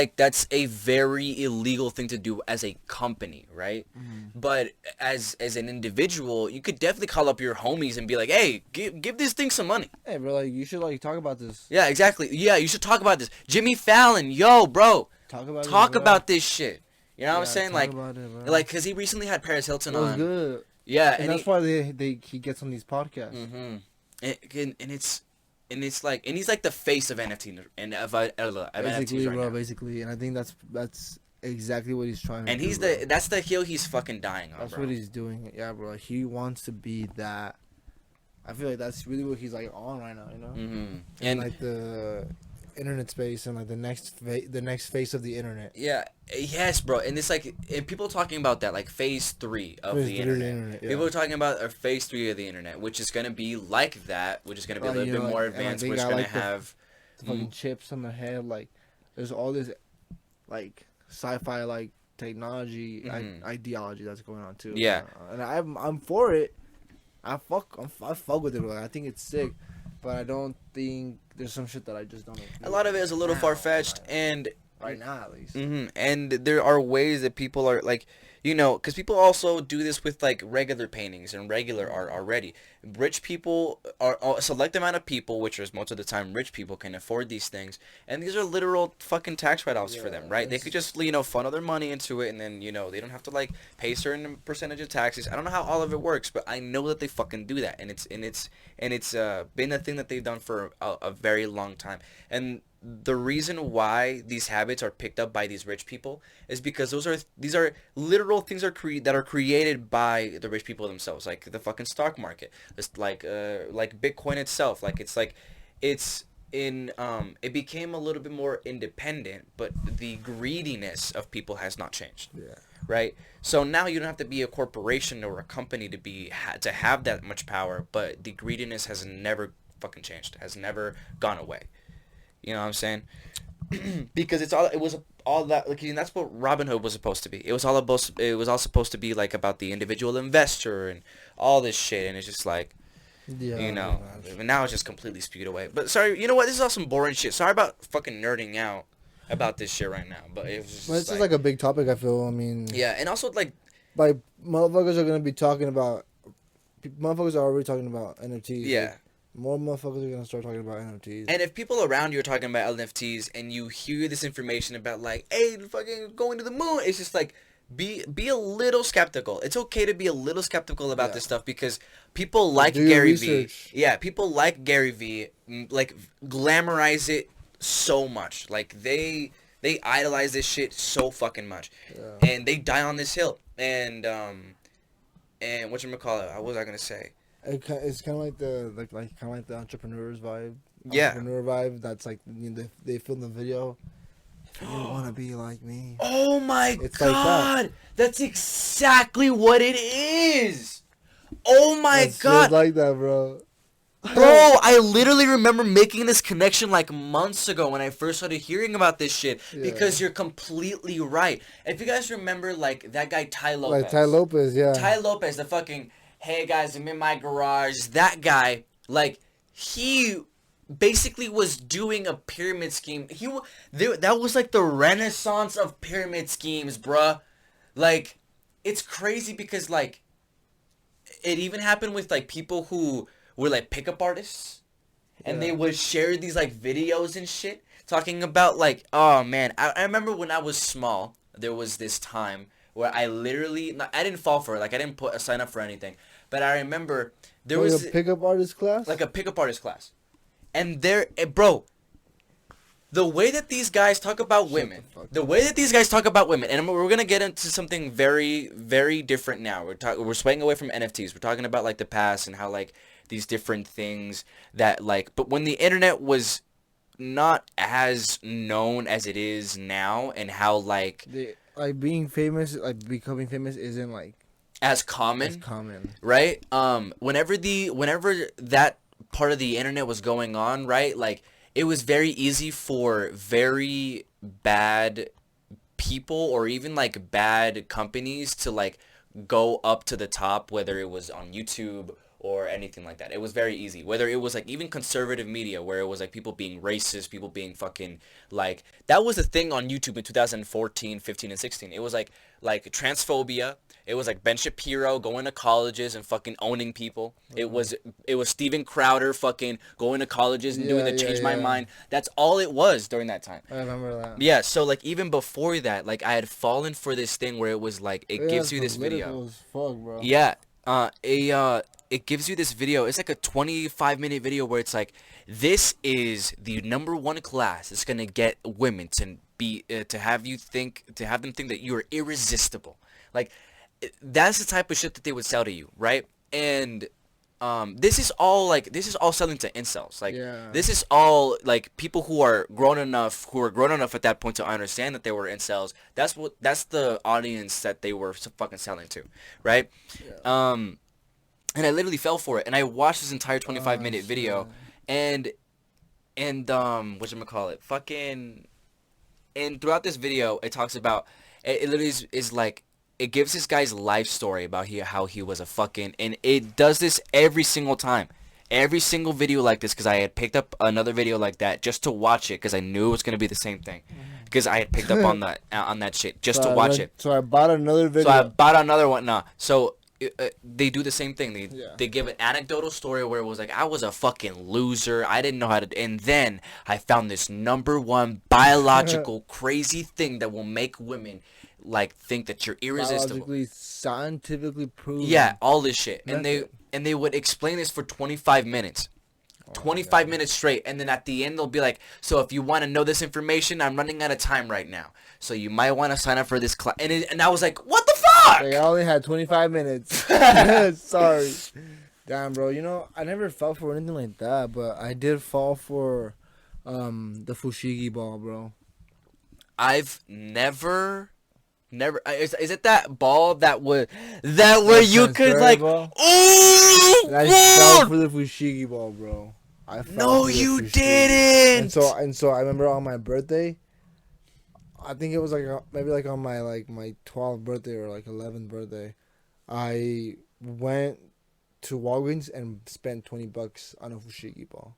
a very illegal thing to do as a company, right? Mm-hmm. But as an individual, you could definitely call up your homies and be like, "Hey, give this thing some money." Hey, bro, like you should like talk about this. Yeah, exactly. Yeah, you should talk about this. Jimmy Fallon, yo, bro, Talk about this shit. You know what I'm Yeah, saying? talk Like, about it, bro. like, cause he recently had Paris Hilton It was on. good. Yeah, And that's why he gets on these podcasts. Mm-hmm. And it's like, and he's like the face of NFT and of Basically, NFTs right bro, now. basically, and I think that's exactly what he's trying to And do. he's bro. that's the hill he's fucking dying on, That's bro. what he's doing. Yeah, bro. He wants to be that. I feel like that's really what he's like on right now, you know. Mm-hmm. And like the internet space and like the next face of the internet. Yeah, yes, bro. And it's like, and people talking about that, like phase 3 of the internet. Yeah. People are talking about a phase 3 of the internet, which is gonna be like that, which is gonna be a little bit more advanced. Like, Which is got, gonna like, have the fucking chips on the head. Like, there's all this like sci-fi like technology ideology that's going on too. Yeah. And I'm for it. I fuck with it. Bro. I think it's sick, but I don't think there's some shit that I just don't agree a lot of it is a little now, far fetched, like, and right now at least. and there are ways that people are like, you know, because people also do this with like regular paintings and regular art already. Rich people are a select amount of people, which is most of the time rich people, can afford these things, and these are literal fucking tax write-offs for them, right? They could just, you know, funnel their money into it, and then, you know, they don't have to like pay certain percentage of taxes. I don't know how all of it works, but I know that they fucking do that, and it's been a thing that they've done for a very long time. And the reason why these habits are picked up by these rich people is because these are literal things that are created by the rich people themselves, like the fucking stock market. It's like Bitcoin itself. Like it became a little bit more independent, but the greediness of people has not changed. Yeah. Right? So now you don't have to be a corporation or a company to have that much power, but the greediness has never fucking changed. Has never gone away. You know what I'm saying? Because it was all that, like, and that's what Robinhood was supposed to be. It was all supposed to be like about the individual investor and all this shit, and it's just like, Yeah. you know, now it's just completely spewed away. But sorry, you know what? This is all some boring shit. Sorry about fucking nerding out about this shit right now, but it was just But it's just like a big topic. I feel. I mean. yeah, and also like motherfuckers are gonna be talking about. Motherfuckers are already talking about NFTs. yeah. Like, more motherfuckers are gonna start talking about NFTs. And if people around you are talking about NFTs and you hear this information about like, hey, fucking going to the moon, it's just like, be a little skeptical. It's okay to be a little skeptical about this stuff because people like Gary Vee. Yeah, people like Gary Vee, like glamorize it so much. Like they idolize this shit so fucking much, and they die on this hill. And whatchamacallit, what was I gonna say? It's kind of like the entrepreneurs vibe. Yeah. Entrepreneur vibe. That's like, you know, they film the video. If you want to be like me. Oh my It's god! like that. That's exactly what it is. Oh my It's god, just like that, bro. bro! I literally remember making this connection like months ago when I first started hearing about this shit. Yeah. Because you're completely right. If you guys remember, like that guy Ty Lopez. Like Ty Lopez, yeah. Ty Lopez, the fucking, hey guys, I'm in my garage. That guy, like, he basically was doing a pyramid scheme. That was like the renaissance of pyramid schemes, bruh. Like, it's crazy because, like, it even happened with, like, people who were, like, pickup artists. And they would share these, like, videos and shit. Talking about, like, oh, man. I remember when I was small, there was this time where I literally, I didn't fall for it. Like, I didn't sign up for anything. But I remember there was a pickup artist class? like a pickup artist class. And bro, the way that these guys talk about women, and we're gonna get into something very, very different now. We're swaying away from NFTs. We're talking about like the past and how like these different things that like. But when the internet was not as known as it is now, and how like like being famous, like becoming famous, isn't like as as common, common. right? Whenever that part of the internet was going on, right? Like it was very easy for very bad people or even like bad companies to like go up to the top, whether it was on YouTube or anything like that. It was very easy. Whether it was like even conservative media where it was like people being racist, people being fucking like that was a thing on YouTube in 2014, 15 and 16. It was like transphobia. It was like Ben Shapiro going to colleges and fucking owning people. It was Steven Crowder fucking going to colleges and doing the change my mind. That's all it was during that time. I remember that. Yeah, so like even before that, like I had fallen for this thing where it was like it gives you this video. As fuck, bro. Yeah. It gives you this video. It's like a 25-minute video where it's like, this is the number one class. It's gonna get women to be to have them think that you are irresistible. Like, that's the type of shit that they would sell to you, right? And this is all selling to incels. Like, this is all like people who are grown enough at that point to understand that they were incels. That's the audience that they were fucking selling to, right? Yeah. And I literally fell for it, and I watched this entire 25-minute video, and whatchamacallit, fucking, and throughout this video, it talks about, it literally is like, it gives this guy's life story about how he was a fucking, and it does this every single time. Every single video like this, because I had picked up another video like that just to watch it, because I knew it was going to be the same thing. Because I had picked up on that shit just to watch it. So I bought another video. So I bought another one. Nah. So they do the same thing. They give an anecdotal story where it was like, I was a fucking loser. I didn't know how to. And then I found this number one biological crazy thing that will make women like think that you're irresistible. Biologically, scientifically proven. Yeah, all this shit. And they would explain this for 25 minutes. 25 minutes straight, and then at the end they'll be like, so if you want to know this information, I'm running out of time right now, so you might want to sign up for this class. And I was like, what the fuck? I only had 25 minutes. Sorry. Damn, bro. You know, I never fell for anything like that, but I did fall for the fushigi ball, bro. I've never is it that ball that where you could like, ooh, I fell for the fushigi ball, bro. No, you didn't. And so I remember on my birthday, I think it was like maybe like on my 12th birthday or like 11th birthday, I went to Walgreens and spent $20 on a fushigi ball.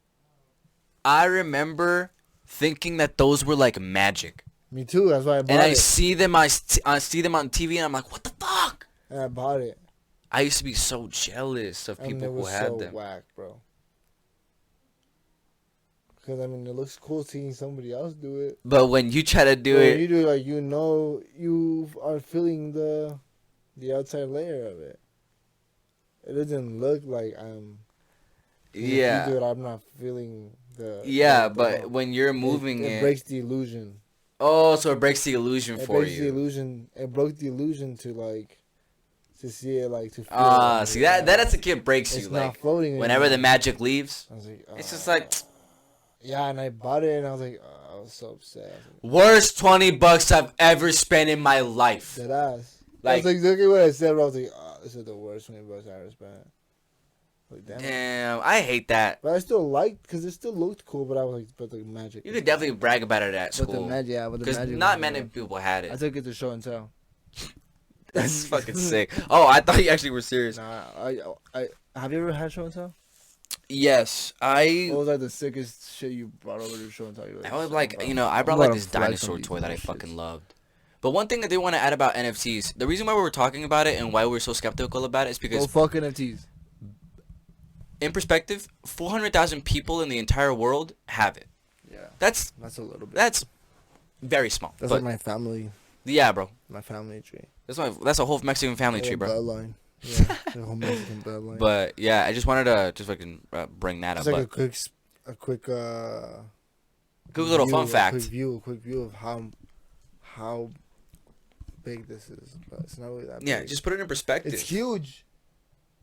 I remember thinking that those were like magic. Me too. That's why I bought it. And I see them on TV, and I'm like, what the fuck? And I bought it. I used to be so jealous of people who had them. It was so whack, bro. Because, I mean, it looks cool seeing somebody else do it. But when you try to do it... When you do it, like, you know, you are feeling the outside layer of it. It doesn't look like I'm... Yeah. If you do it, I'm not feeling the... Yeah, but when you're moving it... It breaks the illusion. Oh, so it breaks the illusion for you. It breaks the illusion. It broke the illusion to, like... To see it, like, to feel see, that as a kid breaks you. It's like, not floating whenever the magic leaves, I was like, it's just like... Yeah, and I bought it, and I was like, I was so upset. Worst $20 I've ever spent in my life. Dead ass. Like, that's exactly what I said, bro. I was like, this is the worst $20 I ever spent. Like, damn, I hate that. But I still liked, because it still looked cool, but I was like, but the magic. You could definitely brag about it at school. But the magic, yeah. Because not many people had it. I took it to show and tell. That's fucking sick. Oh, I thought you actually were serious. Nah, I have you ever had show and tell? Yes, What was like the sickest shit you brought over to show and tell? I was like, I brought like this dinosaur toy that I fucking loved. But one thing that they want to add about NFTs, the reason why we were talking about it and why we were so skeptical about it is because... fuck NFTs. In perspective, 400,000 people in the entire world have it. Yeah. That's a little bit. That's very small. That's like my family. Yeah, bro. My family tree. That's a whole Mexican family tree, bro. Bloodline. Yeah, the whole Mexican bloodline. But yeah, I just wanted to just fucking bring that up. It's like a quick Quick little fun fact. A quick view of how big this is, but it's not really that big. Yeah, just put it in perspective. It's huge,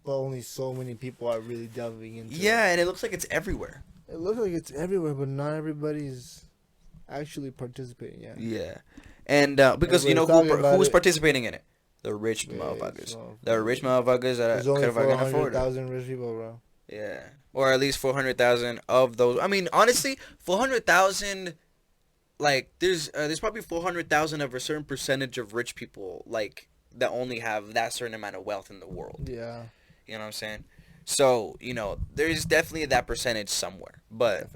but only so many people are really delving into it. Yeah, and it looks like it's everywhere. It looks like it's everywhere, but not everybody's actually participating. Yeah. Yeah, and because you know who's participating in it? The rich motherfuckers. The rich motherfuckers that There's only can afford it. 400,000 rich people, bro. Yeah, or at least 400,000 of those. I mean, honestly, 400,000. Like, there's probably 400,000 of a certain percentage of rich people, like, that only have that certain amount of wealth in the world. Yeah. You know what I'm saying? So, you know, there's definitely that percentage somewhere. But,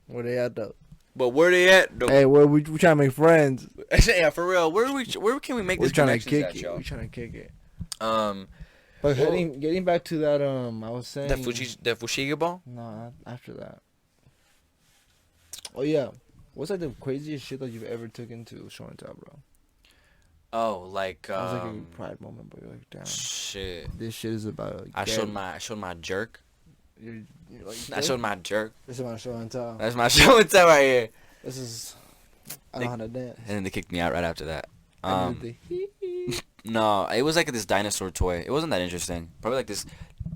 Where they at, though? But where they at, though? Hey, we trying to make friends. Yeah, for real. Where can we make this connection at, y'all? We're trying to kick it. But getting back to that, I was saying... The Fushigi ball? No, after that. Oh, yeah. What's like the craziest shit that you've ever took into show and tell, bro? Oh, like it was like a pride moment, but you're like, damn. Shit. This shit is about. I showed my jerk. You're like, I showed my jerk. This is my show and tell. That's my show and tell right here. This is. I know how to dance. And then they kicked me out right after that. No, it was like this dinosaur toy. It wasn't that interesting. Probably like this,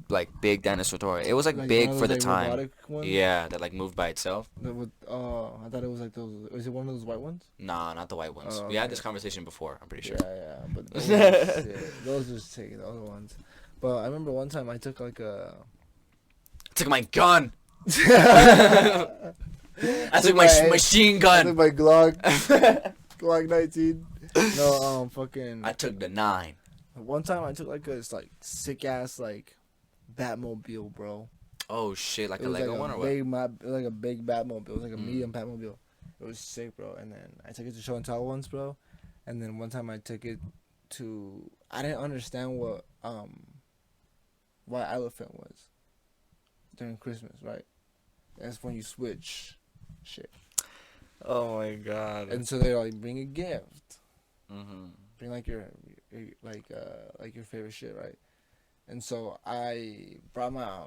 like big dinosaur toy. It was like big for the time. Yeah, that like moved by itself. I thought it was like those. Was it one of those white ones? Nah, not the white ones. We had this conversation before. I'm pretty sure. Yeah, but those are taking the other ones. But I remember one time I took like a. I took my gun. I took my machine gun. I took my Glock. Glock 19. No, fucking. I took the 9. One time I took like this like sick ass like Batmobile, bro. Oh shit! Like a Lego like one or what? It was like a big Batmobile. It was like a medium Batmobile. It was sick, bro. And then I took it to show and tell once, bro. And then one time I took it to. I didn't understand what White Elephant was during Christmas, right? That's when you switch shit. Oh my god! And so they're like, bring a gift. Mm-hmm. Bring like your favorite shit, right? And so I brought my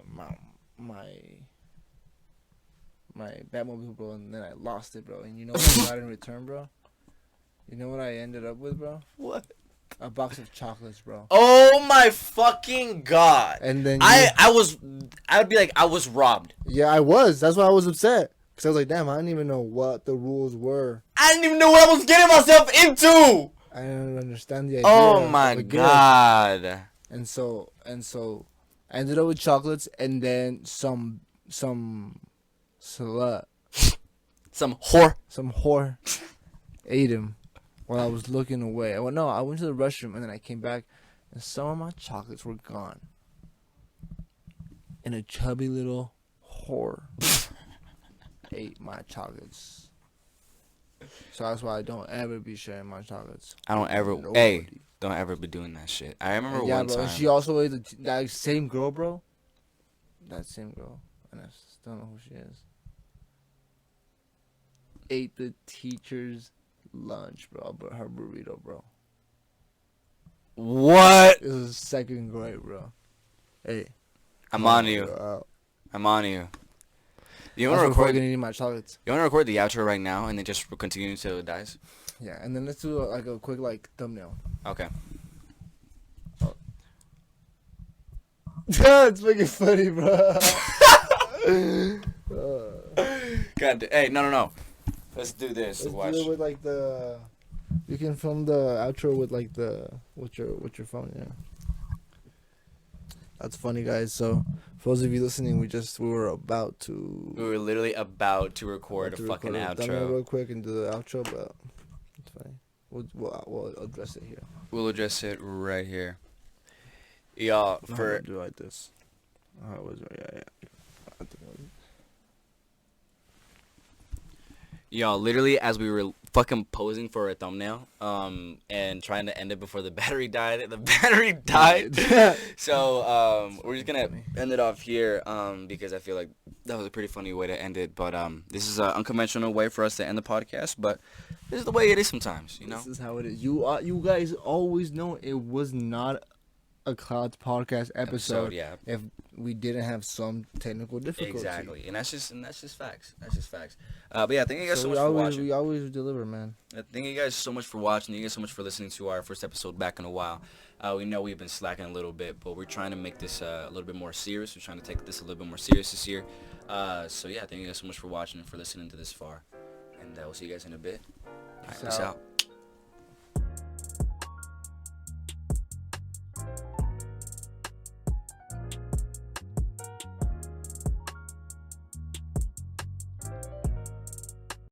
Batmobile, bro, and then I lost it, bro. And you know what I got in return, bro? You know what I ended up with, bro? What? A box of chocolates, bro. Oh my fucking god! And then I would be like, I was robbed. Yeah, I was. That's why I was upset. Cause I was like, damn, I didn't even know what the rules were. I didn't even know what I was getting myself into. I didn't understand the idea. Oh my god! And so I ended up with chocolates and then some slut, some whore ate him while I was looking away. I went to the restroom and then I came back and some of my chocolates were gone. And a chubby little whore ate my chocolates. So that's why I don't ever be sharing my chocolates. I don't ever. Hey, don't ever be doing that shit. I remember one time. She also ate that same girl, bro. That same girl, and I still don't know who she is. Ate the teacher's lunch, bro. But her burrito, bro. What? It was second grade, bro. Hey, I'm on you. I'm on you. You want to record? My chocolates. You want to record the outro right now and then just continue until it dies? Yeah, and then let's do a quick thumbnail. Okay. Oh. It's fucking funny, bro. God, hey, no. Let's do this. Let's Watch. do it with like the. You can film the outro with like with your phone, yeah. That's funny, guys. So, for those of you listening, we were literally about to record a fucking outro real quick and do the outro, but it's funny. We'll address it here. We'll address it right here. Y'all, for do like this. Oh, it was yeah. Y'all, literally, as we were fucking posing for a thumbnail, and trying to end it before the battery died, So, we're just gonna end it off here, because I feel like that was a pretty funny way to end it. But this is an unconventional way for us to end the podcast, but this is the way it is sometimes, you know. This is how it is. You guys always know it was not a Clouds podcast episode yeah. if we didn't have some technical difficulty. Exactly, and that's just facts. That's just facts. But yeah, thank you guys so much we for always, watching. We always deliver, man. Thank you guys so much for watching. Thank you guys so much for listening to our first episode back in a while. We know we've been slacking a little bit, but we're trying to make this a little bit more serious. We're trying to take this a little bit more serious this year. So yeah, thank you guys so much for watching and for listening to this far. And we'll see you guys in a bit. All right, peace out.